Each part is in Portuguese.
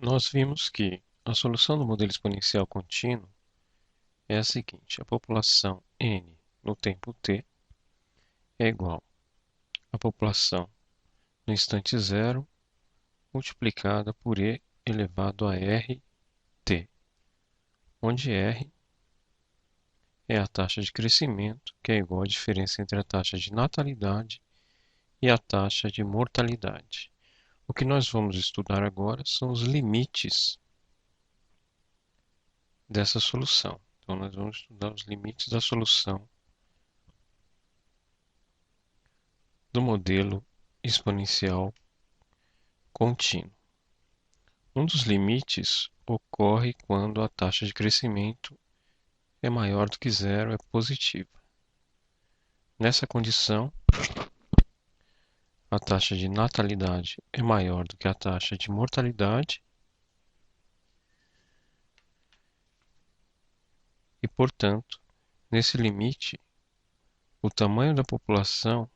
Nós vimos que a solução do modelo exponencial contínuo é a seguinte: a população n no tempo t é igual à população no instante zero multiplicada por e elevado a rt, onde r é a taxa de crescimento, que é igual à diferença entre a taxa de natalidade e a taxa de mortalidade. O que nós vamos estudar agora são os limites dessa solução. Então, nós vamos estudar os limites da solução do modelo exponencial contínuo. Um dos limites ocorre quando a taxa de crescimento é maior do que zero, é positiva. Nessa condição, a taxa de natalidade é maior do que a taxa de mortalidade e, portanto, nesse limite, o tamanho da população,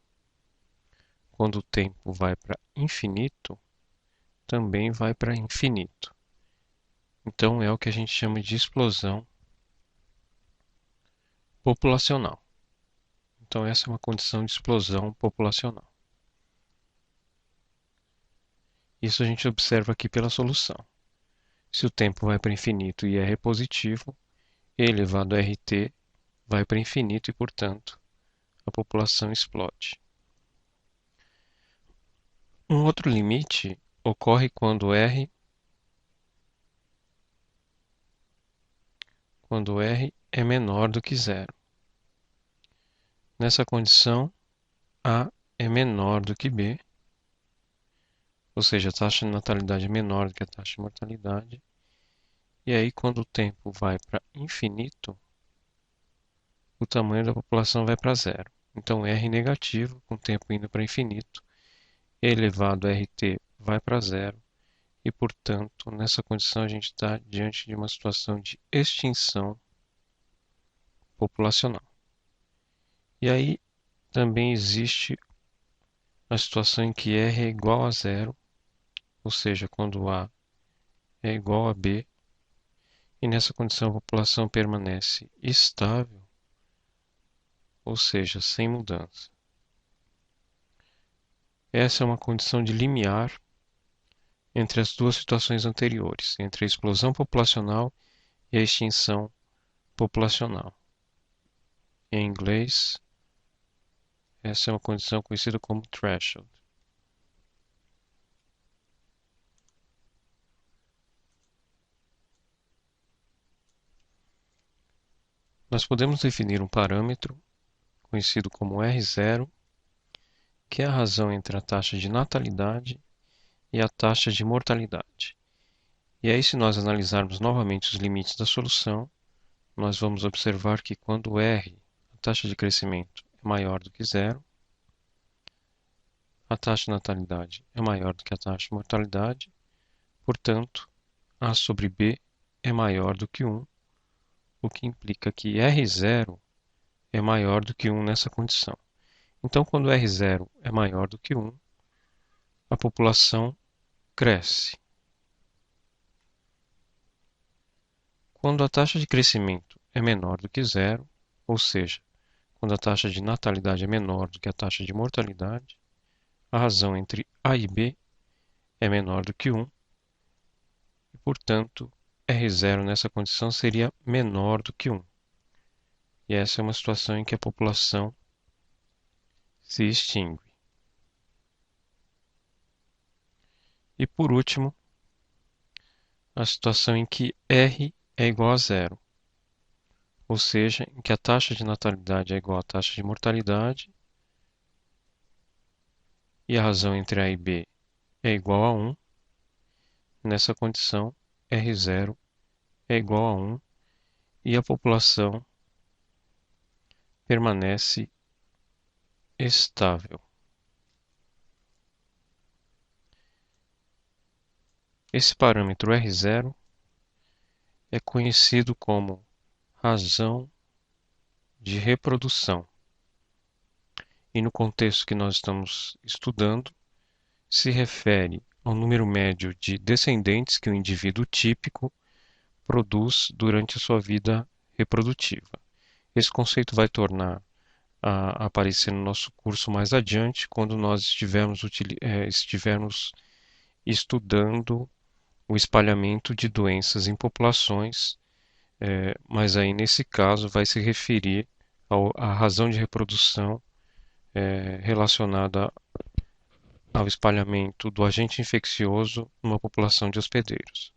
quando o tempo vai para infinito, também vai para infinito. Então, é o que a gente chama de explosão populacional. Então, essa é uma condição de explosão populacional. Isso a gente observa aqui pela solução. Se o tempo vai para infinito e r é positivo, e elevado a rt vai para infinito e, portanto, a população explode. Um outro limite ocorre quando r é menor do que zero. Nessa condição, A é menor do que B, ou seja, a taxa de natalidade é menor do que a taxa de mortalidade. E aí, quando o tempo vai para infinito, o tamanho da população vai para zero. Então, R negativo, com o tempo indo para infinito, elevado a RT vai para zero. E, portanto, nessa condição a gente está diante de uma situação de extinção populacional. E aí também existe a situação em que R é igual a zero, ou seja, quando A é igual a B, e nessa condição a população permanece estável, ou seja, sem mudança. Essa é uma condição de limiar entre as duas situações anteriores, entre a explosão populacional e a extinção populacional. Em inglês, essa é uma condição conhecida como threshold. Nós podemos definir um parâmetro conhecido como R0, que é a razão entre a taxa de natalidade e a taxa de mortalidade. E aí, se nós analisarmos novamente os limites da solução, nós vamos observar que quando R, a taxa de crescimento, é maior do que zero, a taxa de natalidade é maior do que a taxa de mortalidade, portanto, A sobre B é maior do que 1, o que implica que R0 é maior do que 1 nessa condição. Então, quando R0 é maior do que 1, a população cresce. Quando a taxa de crescimento é menor do que zero, ou seja, quando a taxa de natalidade é menor do que a taxa de mortalidade, a razão entre A e B é menor do que 1, e, portanto, R0 nessa condição seria menor do que 1. E essa é uma situação em que a população se extingue. E, por último, a situação em que R é igual a zero, ou seja, em que a taxa de natalidade é igual à taxa de mortalidade e a razão entre A e B é igual a 1. Nessa condição, R0 é igual a 1 e a população permanece estável. Esse parâmetro R0 é conhecido como razão de reprodução. E no contexto que nós estamos estudando, se refere ao número médio de descendentes que o indivíduo típico produz durante a sua vida reprodutiva. Esse conceito vai tornar a aparecer no nosso curso mais adiante, quando nós estivermos estudando o espalhamento de doenças em populações, mas aí nesse caso vai se referir à razão de reprodução relacionada ao espalhamento do agente infeccioso numa população de hospedeiros.